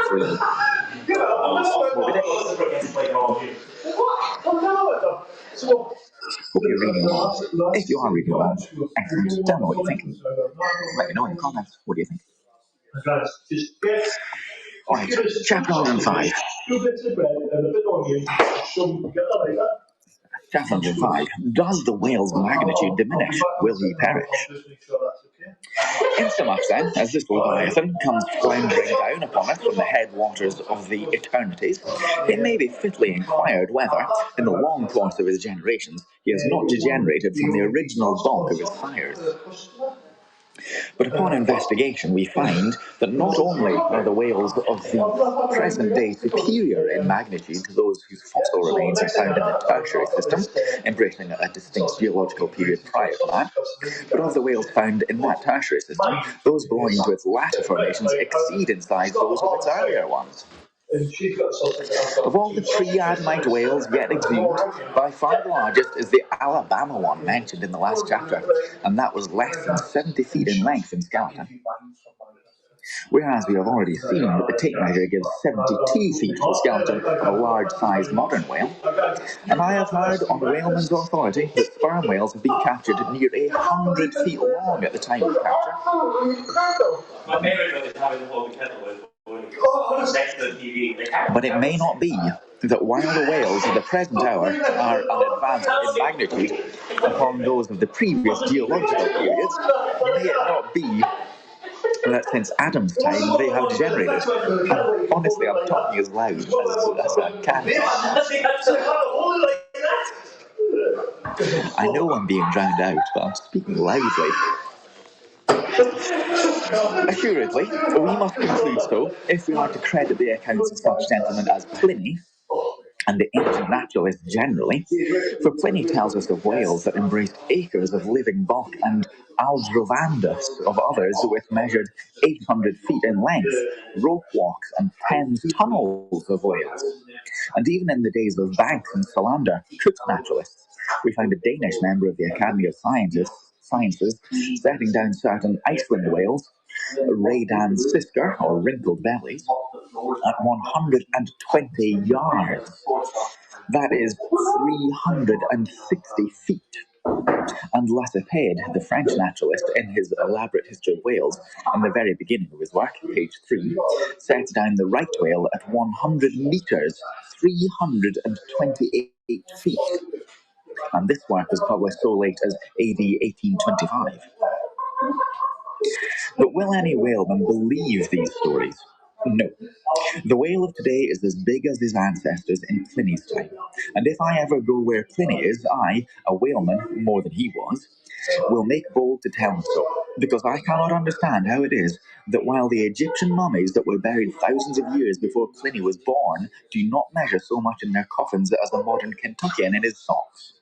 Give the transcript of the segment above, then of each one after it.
3 of Moby Dick. Hope you're reading along. If you are reading along, excellent. Tell me what you think. Let me know in the comments. What do you think? Alright, chapter 105. Chapter 105. Does the whale's magnitude diminish? Will he perish? Insomuch then, as this Leviathan comes floundering down upon us from the headwaters of the eternities, it may be fitly inquired whether, in the long course of his generations, he has not degenerated from the original bulk of his sires. But upon investigation, we find that not only are the whales of the present day superior in magnitude to those whose fossil remains are found in the tertiary system, embracing a distinct geological period prior to that, but of the whales found in that tertiary system, those belonging to its latter formations exceed in size those of its earlier ones. Of all the pre-Adamite whales yet exhumed, by far the largest is the Alabama one mentioned in the last chapter, and that was less than 70 feet in length in skeleton. Whereas we have already seen that the tape measure gives 72 feet for the skeleton of a large-sized modern whale, and I have heard on whalemen's authority that sperm whales have been captured near 100 feet long at the time of capture. My favorite is having to hold the kettle with. But it may not be that while the whales of the present hour are unadvanced in magnitude upon those of the previous geological periods, may it not be that since Adam's time they have degenerated. Honestly, I'm talking as loud as I can. I know I'm being drowned out, but I'm speaking loudly. Assuredly, we must conclude so if we are to credit the accounts of such gentlemen as Pliny and the ancient naturalists generally, for Pliny tells us of whales that embraced acres of living bulk and Aldrovandus of others which measured 800 feet in length, rope walks and 10 tunnels of whales. And even in the days of Banks and Solander, Cook's naturalists, we find a Danish member of the Academy of Sciences setting down certain Iceland whales, Radan sisker, or wrinkled bellies, at 120 yards. That is 360 feet. And Lacepede, the French naturalist, in his elaborate history of whales, in the very beginning of his work, page 3, sets down the right whale at 100 metres, 328 feet. And this work was published so late as AD 1825. But will any whaleman believe these stories? No. The whale of today is as big as his ancestors in Pliny's time. And if I ever go where Pliny is, I, a whaleman more than he was, will make bold to tell him so. Because I cannot understand how it is that while the Egyptian mummies that were buried thousands of years before Pliny was born do not measure so much in their coffins as the modern Kentuckian in his socks.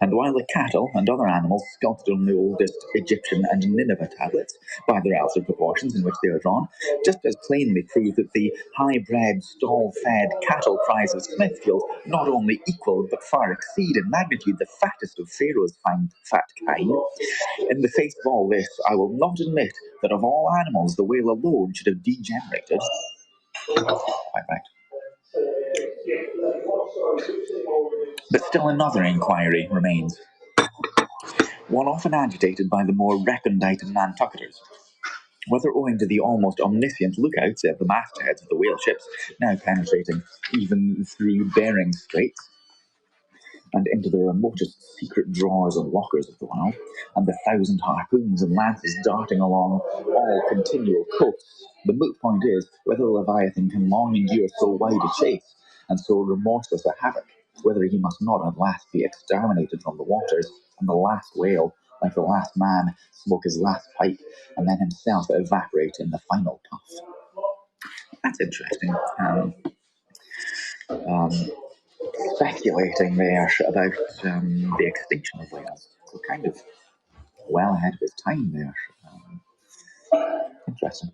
And while the cattle and other animals sculpted on the oldest Egyptian and Nineveh tablets, by the relative proportions in which they are drawn, just as plainly prove that the high-bred, stall-fed cattle prize of Smithfield not only equal but far exceed in magnitude the fattest of Pharaoh's fine fat kine, in the face of all this, I will not admit that of all animals the whale alone should have degenerated. Quite right. But still another inquiry remains, one often agitated by the more recondite Nantucketers, whether owing to the almost omniscient lookouts at the mastheads of the whale ships, now penetrating even through Bering Straits, and into the remotest secret drawers and lockers of the world, and the 1,000 harpoons and lances darting along all continual coasts. The moot point is whether the Leviathan can long endure so wide a chase and so remorseless a havoc, whether he must not at last be exterminated from the waters, and the last whale, like the last man, smoke his last pipe, and then himself evaporate in the final puff. That's interesting. Speculating there about the extinction of whales. So kind of well ahead of his time there. Interesting.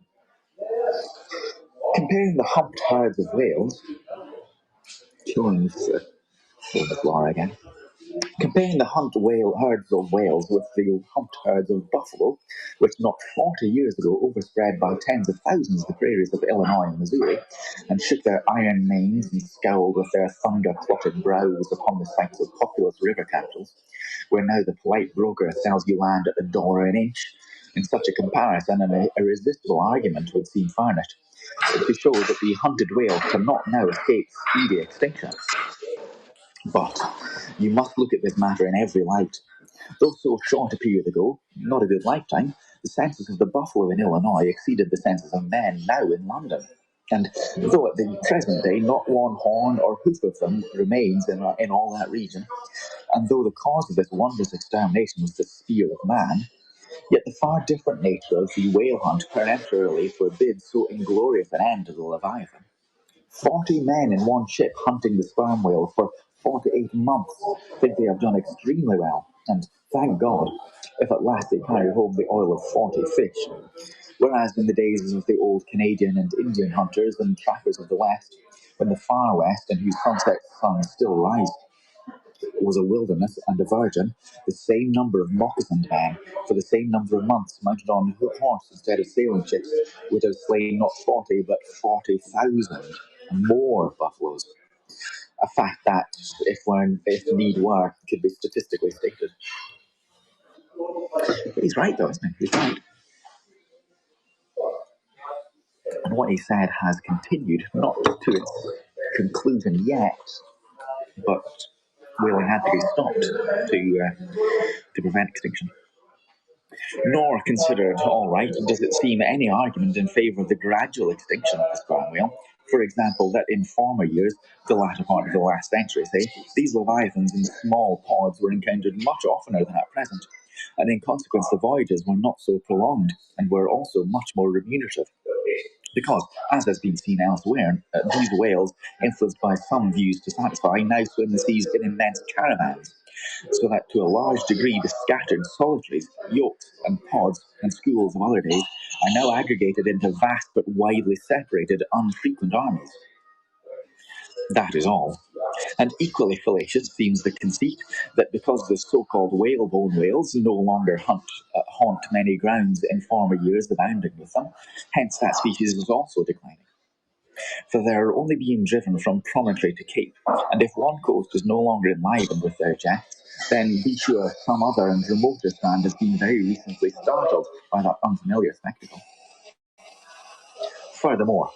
Comparing the humped herds of whales, showing this law again, Comparing the herds of whales with the humped herds of buffalo, which not 40 years ago overspread by tens of thousands the prairies of Illinois and Missouri, and shook their iron manes and scowled with their thunder-clotted brows upon the sites of populous river capitals, where now the polite broker sells you land at the dollar an inch. In such a comparison, an irresistible argument would seem furnished to show that the hunted whale cannot now escape speedy extinction. But you must look at this matter in every light. Though so short a period ago, not a good lifetime, the census of the buffalo in Illinois exceeded the census of men now in London. And though at the present day not one horn or hoof of them remains in all that region, and though the cause of this wondrous extermination was the spear of man, yet the far different nature of the whale hunt peremptorily forbids so inglorious an end to the Leviathan. 40 men in one ship hunting the sperm whale for 48 months think they have done extremely well, and thank God, if at last they carry home the oil of 40 fish. Whereas in the days of the old Canadian and Indian hunters and trappers of the West, when the far West, in whose sunset sun still rise, was a wilderness and a virgin, the same number of moccasined men for the same number of months mounted on a horse instead of sailing ships would have slain not 40 but 40,000 more buffaloes. A fact that, if need were, could be statistically stated. But he's right, though, isn't he? He's right. And what he said has continued, not to its conclusion yet, but whaling had to be stopped to prevent extinction. Nor, considered all right, does it seem any argument in favour of the gradual extinction of the sperm whale. For example, that in former years, the latter part of the last century, say, these leviathans in small pods were encountered much oftener than at present, and in consequence the voyages were not so prolonged, and were also much more remunerative. Because, as has been seen elsewhere, these whales, influenced by some views to satisfy, now swim the seas in immense caravans, so that to a large degree the scattered solitaries, yolks, and pods and schools of other days are now aggregated into vast but widely separated, unfrequent armies. That is all. And equally fallacious seems the conceit that because the so-called whalebone whales no longer haunt many grounds in former years abounding with them, hence that species is also declining. For they are only being driven from promontory to cape, and if one coast is no longer enlivened with their jets, then be sure some other and remoter strand has been very recently startled by that unfamiliar spectacle. Furthermore,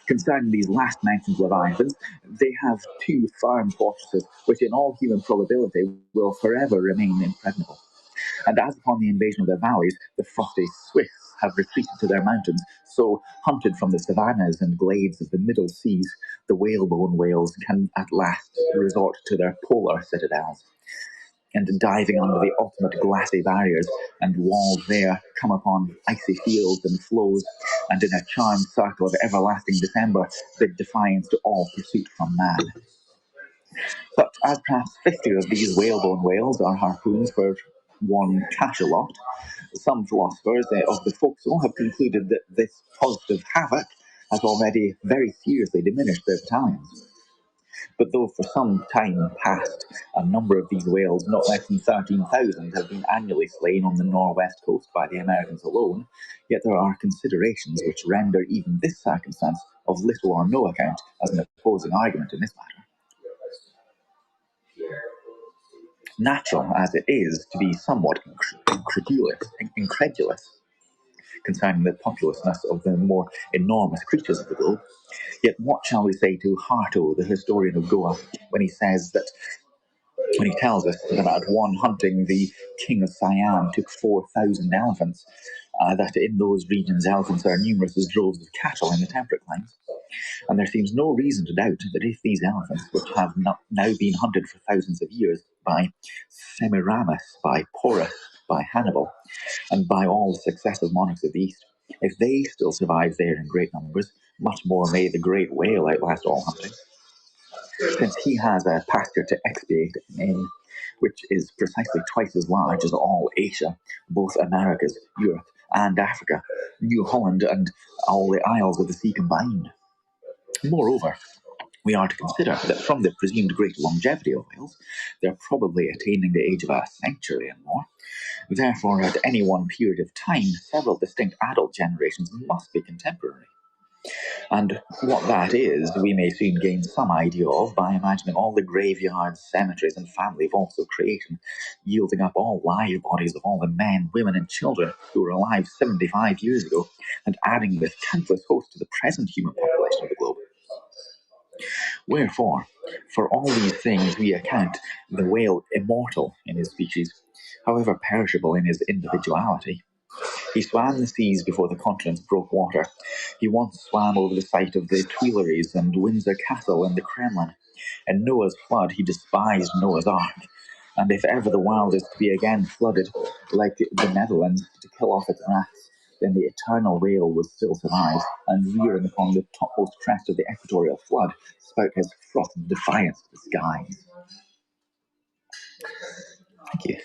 concerning these last mentioned leviathans, they have two firm fortresses which in all human probability will forever remain impregnable. And as upon the invasion of their valleys, the frosty Swiss have retreated to their mountains, so, hunted from the savannas and glades of the middle seas, the whalebone whales can at last resort to their polar citadels, and diving under the ultimate glassy barriers and walls there, come upon icy fields and floes, and in a charmed circle of everlasting December bid defiance to all pursuit from man. But as perhaps 50 of these whalebone whales are harpoons for one cachalot, some philosophers of the forecastle have concluded that this positive havoc has already very seriously diminished their battalions. But though for some time past a number of these whales, not less than 13,000, have been annually slain on the northwest coast by the Americans alone, yet there are considerations which render even this circumstance of little or no account as an opposing argument in this matter. Natural as it is to be somewhat incredulous concerning the populousness of the more enormous creatures of the globe, yet what shall we say to Harto, the historian of Goa, when he tells us that at one hunting the king of Siam took 4,000 elephants, that in those regions elephants are numerous as droves of cattle in the temperate climes. And there seems no reason to doubt that if these elephants, which have now been hunted for thousands of years by Semiramis, by Porus, by Hannibal, and by all the successive monarchs of the East, if they still survive there in great numbers, much more may the great whale outlast all hunting, since he has a pasture to expiate in, which is precisely twice as large as all Asia, both Americas, Europe, and Africa, New Holland, and all the isles of the sea combined. Moreover, We are to consider that from the presumed great longevity of whales, they are probably attaining the age of a century and more. Therefore, at any one period of time, several distinct adult generations must be contemporary. And what that is, we may soon gain some idea of by imagining all the graveyards, cemeteries, and family vaults of creation, yielding up all live bodies of all the men, women, and children who were alive 75 years ago, and adding this countless host to the present human population of the globe. Wherefore, for all these things we account the whale immortal in his species, however perishable in his individuality. He swam the seas before the continents broke water. He once swam over the site of the Tuileries and Windsor Castle and the Kremlin. In Noah's flood he despised Noah's Ark. And if ever the world is to be again flooded, like the Netherlands, to kill off its rats, then the eternal whale will still survive, and rearing upon the topmost crest of the equatorial flood, spout his frothed defiance to the skies. Thank you.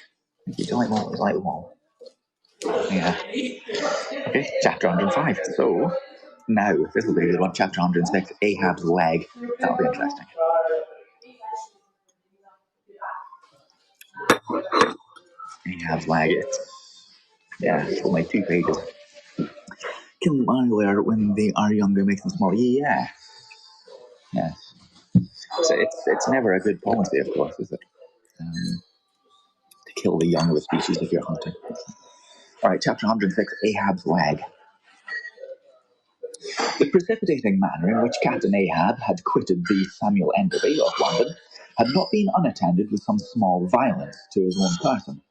Thank you. Do you like them all? Yeah. Okay, chapter 105. So, now, this will be a good one. Chapter 106, Ahab's leg. That'll be interesting. Ahab's leg. It's only 2 pages. Kill them earlier when they are younger makes them smaller. Yeah. Yes. So it's never a good policy, of course, is it? To kill the young of a species if you're hunting. Alright, chapter 106, Ahab's leg. The precipitating manner in which Captain Ahab had quitted the Samuel Enderby of London had not been unattended with some small violence to his own person.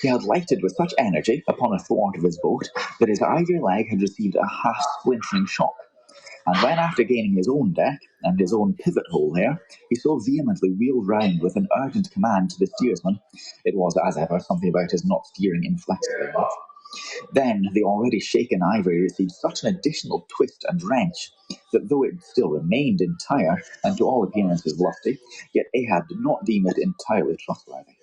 He had lighted with such energy upon a thwart of his boat that his ivory leg had received a half-splintering shock, and when after gaining his own deck and his own pivot hole there, he so vehemently wheeled round with an urgent command to the steersman, it was, as ever, something about his not steering inflexibly enough. Then the already shaken ivory received such an additional twist and wrench that though it still remained entire and to all appearances lusty, yet Ahab did not deem it entirely trustworthy.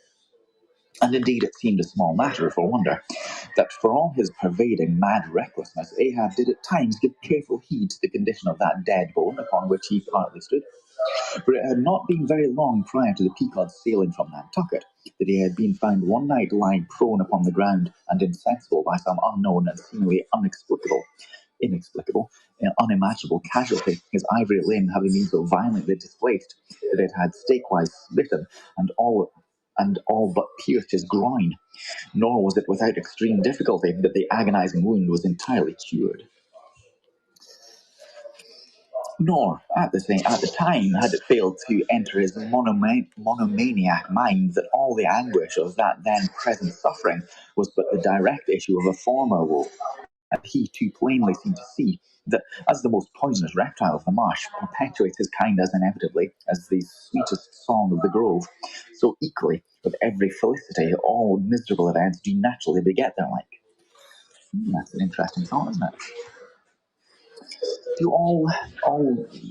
And indeed it seemed a small matter for wonder that for all his pervading mad recklessness, Ahab did at times give careful heed to the condition of that dead bone upon which he partly stood. For it had not been very long prior to the Pequod's sailing from Nantucket that he had been found one night lying prone upon the ground and insensible by some unknown and seemingly inexplicable, unimaginable casualty, his ivory limb having been so violently displaced that it had stakewise smitten and all but pierced his groin. Nor was it without extreme difficulty that the agonizing wound was entirely cured. Nor, at the time, had it failed to enter his monomaniac mind that all the anguish of that then present suffering was but the direct issue of a former woe. And he too plainly seemed to see that, as the most poisonous reptile of the marsh perpetuates his kind as inevitably as the sweetest song of the grove, so equally, with every felicity, all miserable events do naturally beget their like. That's an interesting thought, isn't it? Do all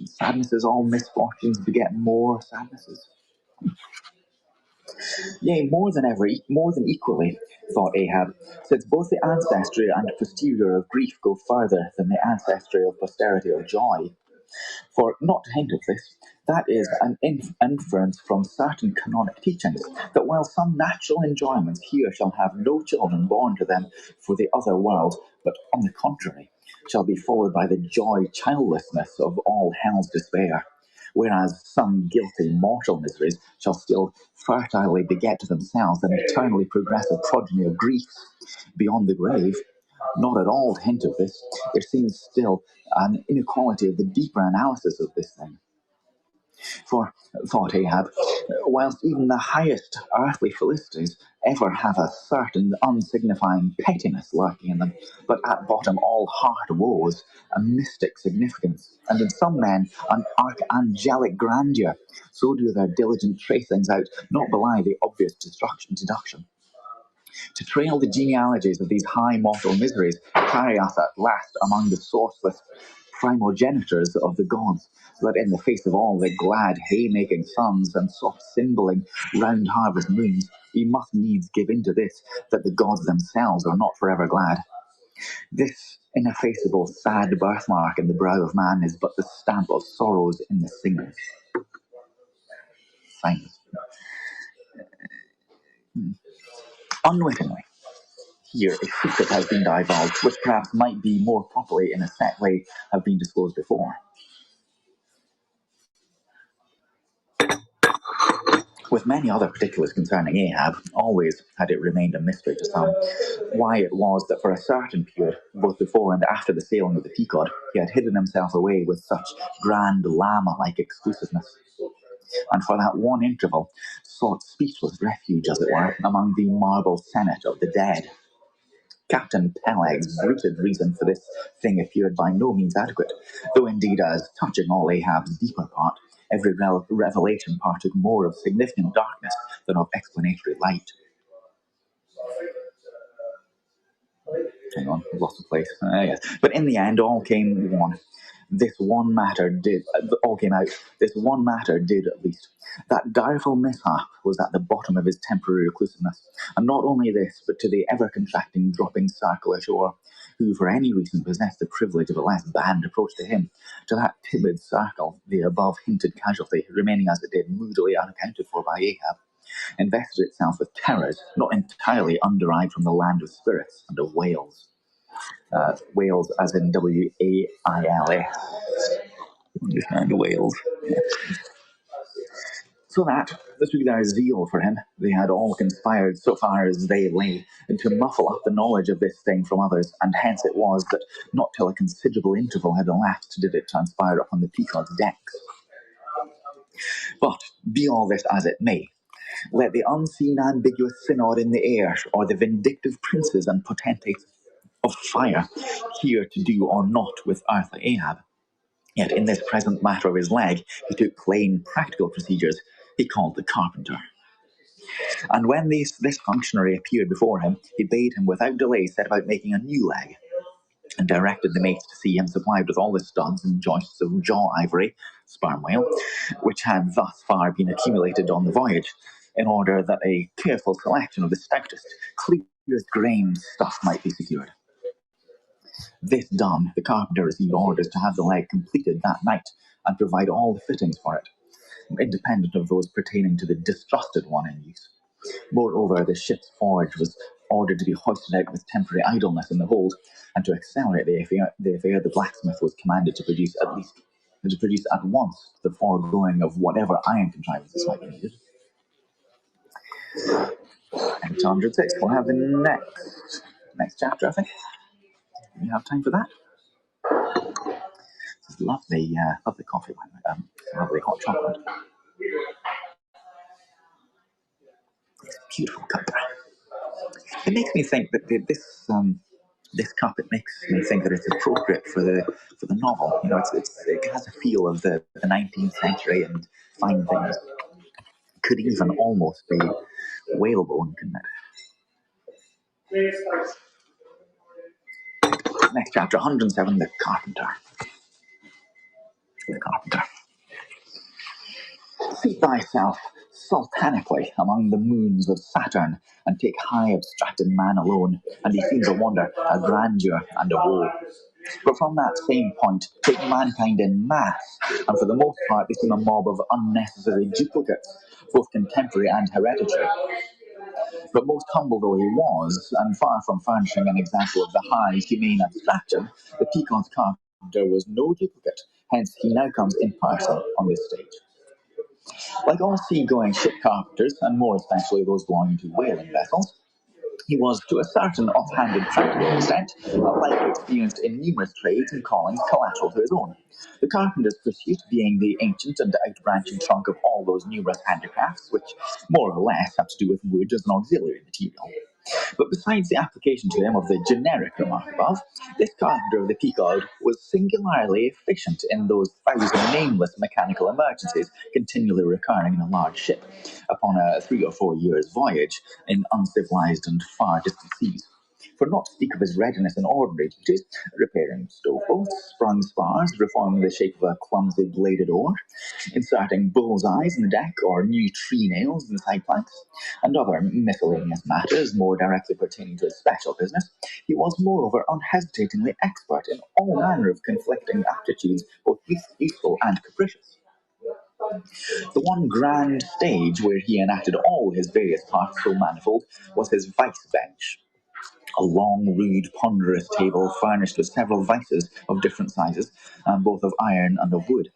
sadnesses, all misfortunes beget more sadnesses? Yea, more than equally, thought Ahab, since both the ancestry and posterior of grief go further than the ancestry of posterity of joy. For not to hint of this, that is an inference from certain canonic teachings, that while some natural enjoyments here shall have no children born to them for the other world, but on the contrary, shall be followed by the joy childlessness of all hell's despair, whereas some guilty mortal miseries shall still fertilely beget to themselves an eternally progressive progeny of griefs beyond the grave. Not at all to hint of this, there seems still an inequality of the deeper analysis of this thing. For, thought Ahab, whilst even the highest earthly felicities ever have a certain unsignifying pettiness lurking in them, but at bottom all heart woes, a mystic significance, and in some men an archangelic grandeur, so do their diligent tracings out not belie the obvious deduction. To trail the genealogies of these high mortal miseries carry us at last among the sourceless primogenitors of the gods, so that in the face of all the glad haymaking suns and soft cymbaling round harvest moons, we must needs give in to this, that the gods themselves are not forever glad. This ineffaceable sad birthmark in the brow of man is but the stamp of sorrows in the singer. Thanks. Unwittingly, here a secret has been divulged, which perhaps might be more properly in a set way have been disclosed before. With many other particulars concerning Ahab, always had it remained a mystery to some why it was that for a certain period, both before and after the sailing of the Pequod, he had hidden himself away with such grand llama-like exclusiveness, and for that one interval sought speechless refuge, as it were, among the marble senate of the dead. Captain Peleg's bruited reason for this thing appeared by no means adequate, though indeed, as touching all Ahab's deeper part, every revelation partook more of significant darkness than of explanatory light. Hang on, I've lost the place. Yes. But in the end, all came one. This one matter did, all came out. This one matter did, at least. That direful mishap was at the bottom of his temporary reclusiveness. And not only this, but to the ever-contracting dropping circle ashore, who for any reason possessed the privilege of a less banned approach to him, to that timid circle, the above-hinted casualty, remaining as it did, moodily unaccounted for by Ahab, invested itself with terrors not entirely underived from the land of spirits and of whales. Wales as in Wales. And Wales. Yeah. So that, through their zeal for him, they had all conspired so far as they lay to muffle up the knowledge of this thing from others, and hence it was that not till a considerable interval had elapsed did it transpire upon the Pequod's decks. But, be all this as it may, let the unseen ambiguous synod in the air, or the vindictive princes and potentates of fire, hear to do or not with earthly Ahab. Yet in this present matter of his leg, he took plain practical procedures he called the carpenter. And when this functionary appeared before him, he bade him without delay set about making a new leg, and directed the mates to see him supplied with all the studs and joists of jaw ivory, sperm whale, which had thus far been accumulated on the voyage, in order that a careful selection of the stoutest, clearest grained stuff might be secured. This done, the carpenter received orders to have the leg completed that night, and provide all the fittings for it, independent of those pertaining to the distrusted one in use. Moreover, the ship's forge was ordered to be hoisted out with temporary idleness in the hold, and to accelerate the affair, the blacksmith was commanded to produce at once the foregoing of whatever iron contrivances might be needed. And 206, we'll have the next chapter, I think. We have time for that. This is lovely coffee, lovely hot chocolate. It's beautiful cup. It makes me think that this cup, it makes me think that it's appropriate for the novel. You know, it has a feel of the 19th century and fine things. Could even almost be whalebone, couldn't it? Next chapter, 107, the carpenter. The carpenter. Seat thyself sultanically among the moons of Saturn, and take high abstracted man alone, and he seems a wonder, a grandeur, and a woe. But from that same point, take mankind in mass, and for the most part they seem a mob of unnecessary duplicates, both contemporary and hereditary. But most humble though he was, and far from furnishing an example of the high, humane abstraction, the Pequod's carpenter was no duplicate, hence he now comes in person on this stage. Like all sea-going ship carpenters, and more especially those belonging to whaling vessels, he was, to a certain off-handed practical extent, alike experienced in numerous trades and callings collateral to his own. The carpenter's pursuit being the ancient and outbranching trunk of all those numerous handicrafts, which more or less have to do with wood as an auxiliary material. But besides the application to him of the generic remark above, this carpenter of the Pequod was singularly efficient in those thousand nameless mechanical emergencies continually recurring in a large ship upon a 3 or 4 years' voyage in uncivilized and far distant seas. For not to speak of his readiness in ordinary duties, repairing stovebolts, sprung spars, reforming the shape of a clumsy bladed oar, inserting bull's-eyes in the deck or new tree nails in the side planks, and other miscellaneous matters more directly pertaining to his special business, he was moreover unhesitatingly expert in all manner of conflicting aptitudes, both useful and capricious. The one grand stage where he enacted all his various parts so manifold was his vice bench, a long, rude, ponderous table furnished with several vices of different sizes, both of iron and of wood.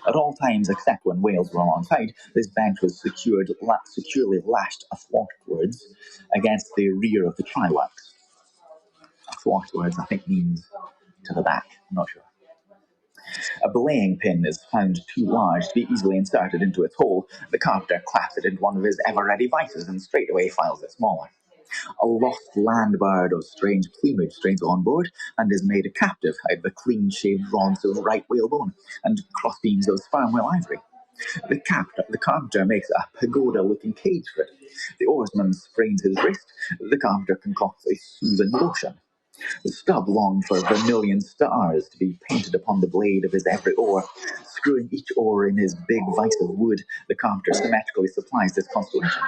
At all times, except when whales were alongside, this bench was securely lashed athwartwards against the rear of the tryworks. Athwartwards, I think, means to the back. I'm not sure. A belaying pin is found too large to be easily inserted into its hole. The carpenter claps it into one of his ever-ready vices and straightway files it smaller. A lost land bird of strange plumage strains on board and is made a captive out of the clean-shaved rods of right whalebone and crossbeams of sperm whale ivory. The carpenter makes a pagoda-looking cage for it. The oarsman sprains his wrist. The carpenter concocts a soothing lotion. The stub longed for vermilion stars to be painted upon the blade of his every oar. Screwing each oar in his big vice of wood, the carpenter symmetrically supplies this constellation.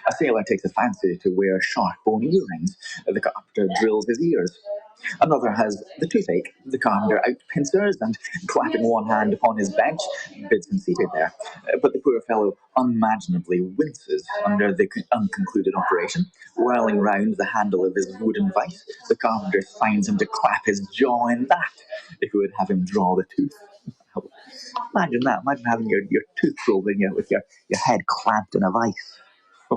A sailor takes a fancy to wear sharp bone earrings. The carpenter drills his ears. Another has the toothache. The carpenter outpincers and, clapping one hand upon his bench, bids him seated there. But the poor fellow unimaginably winces under the unconcluded operation. Whirling round the handle of his wooden vice, the carpenter finds him to clap his jaw in that, if he would have him draw the tooth. Imagine that. Imagine having your tooth rolled in with your head clamped in a vice. I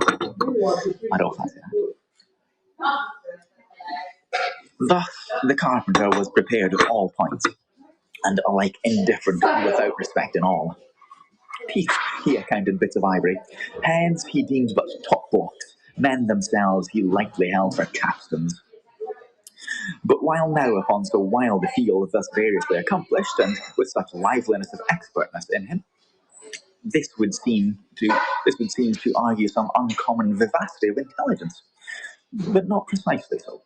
don't fancy that. Thus, the carpenter was prepared at all points, and alike indifferent without respect in all. Teeth he accounted bits of ivory, heads he deemed but top blocks, men themselves he lightly held for capstans. But while now upon so wild a field thus variously accomplished, and with such liveliness of expertness in him, this would seem to argue some uncommon vivacity of intelligence, but not precisely so.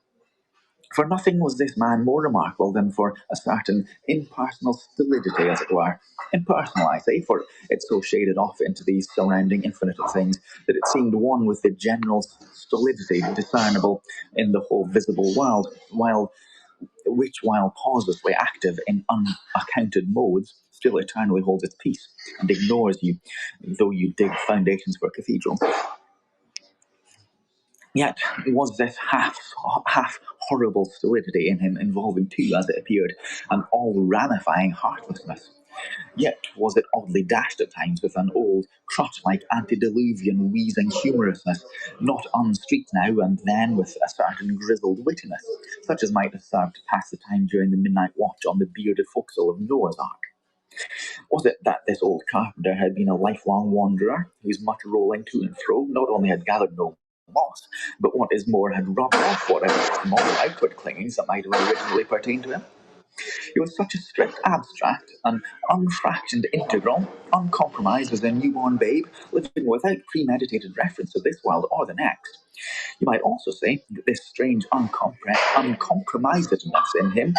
For nothing was this man more remarkable than for a certain impersonal stolidity, as it were. Impersonal, I say, for it so shaded off into these surrounding infinite of things that it seemed one with the general stolidity discernible in the whole visible world, while pauselessly active in unaccounted modes, still eternally holds its peace and ignores you, though you dig foundations for a cathedral. Yet was this half horrible stolidity in him involving too, as it appeared, an all-ramifying heartlessness. Yet was it oddly dashed at times with an old, crotch-like antediluvian wheezing humorousness, not unstreaked now and then with a certain grizzled wittiness, such as might have served to pass the time during the midnight watch on the bearded forecastle of Noah's Ark. Was it that this old carpenter had been a lifelong wanderer, whose much rolling to and fro not only had gathered no moss, but what is more, had rubbed off whatever small outward clingings that might have originally pertained to him? He was such a strict abstract, an unfractioned integral, uncompromised as a newborn babe, living without premeditated reference to this world or the next. You might also say that this strange uncompromisedness in him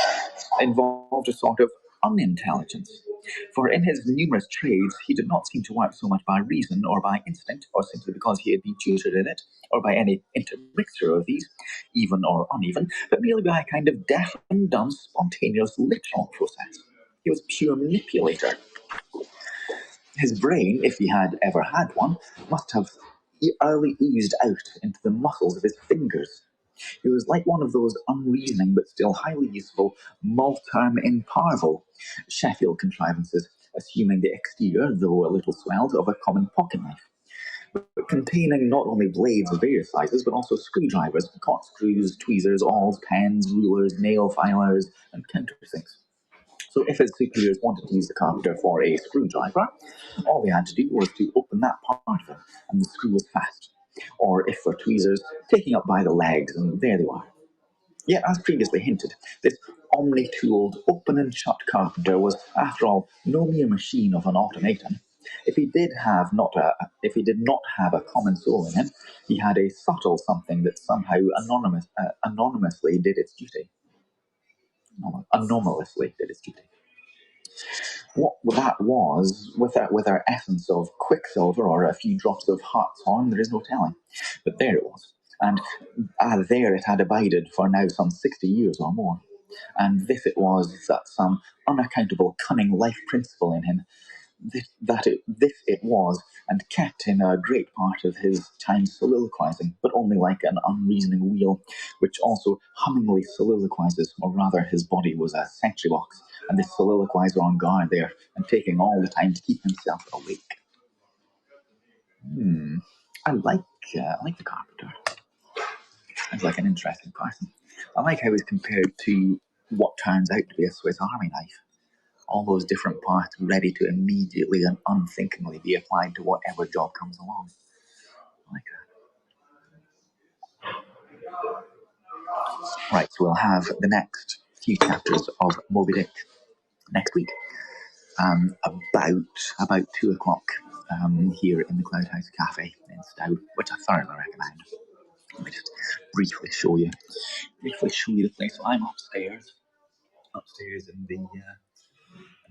involved a sort of unintelligence. For in his numerous trades, he did not seem to work so much by reason or by instinct, or simply because he had been tutored in it, or by any intermixture of these, even or uneven, but merely by a kind of deaf and dumb spontaneous literal process. He was pure manipulator. His brain, if he had ever had one, must have early oozed out into the muscles of his fingers. He was like one of those unreasoning but still highly useful multerm in parvo Sheffield contrivances, assuming the exterior, though a little swelled, of a common pocket knife, but containing not only blades of various sizes, but also screwdrivers, corkscrews, tweezers, awls, pens, rulers, nail filers, and countersinks. So if his superiors wanted to use the carpenter for a screwdriver, all they had to do was to open that part of it, and the screw was fast. Or if for tweezers, taking up by the legs, and there they were. Yet, as previously hinted, this omni-tooled, open and shut carpenter was, after all, no mere machine of an automaton. If he did not have a common soul in him, he had a subtle something that somehow anonymously did its duty. Anomalously did its duty. What that was, with our essence of quicksilver or a few drops of hartshorn, there is no telling. But there it was, and there it had abided for now some 60 years or more. And this it was that some unaccountable cunning life principle in him, this it was, and kept him a great part of his time soliloquizing, but only like an unreasoning wheel, which also hummingly soliloquizes, or rather his body was a sentry box, and this soliloquizer on guard there, and taking all the time to keep himself awake. I like the carpenter. He's like an interesting person. I like how he's compared to what turns out to be a Swiss Army knife. All those different parts ready to immediately and unthinkingly be applied to whatever job comes along. I like that. Right, so we'll have the next few chapters of Moby Dick next week, about 2 o'clock here in the Cloud House Cafe in Stow, which I thoroughly recommend. Let me just briefly show you the place. So I'm upstairs in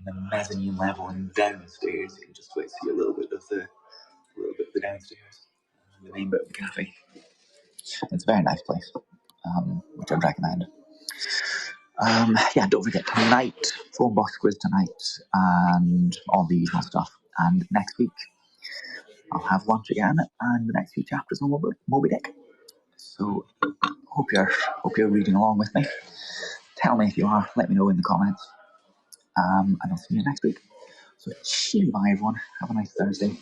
the mezzanine level, and downstairs you can just wait to see a little bit of the downstairs, the main bit of the cafe. It's a very nice place, which I'd recommend. Don't forget tonight, phone box quiz tonight, and all the usual stuff. And next week, I'll have lunch again, and the next few chapters on Moby Dick. So hope you're reading along with me. Tell me if you are. Let me know in the comments. And I'll see you next week. So cheery bye, everyone. Have a nice Thursday.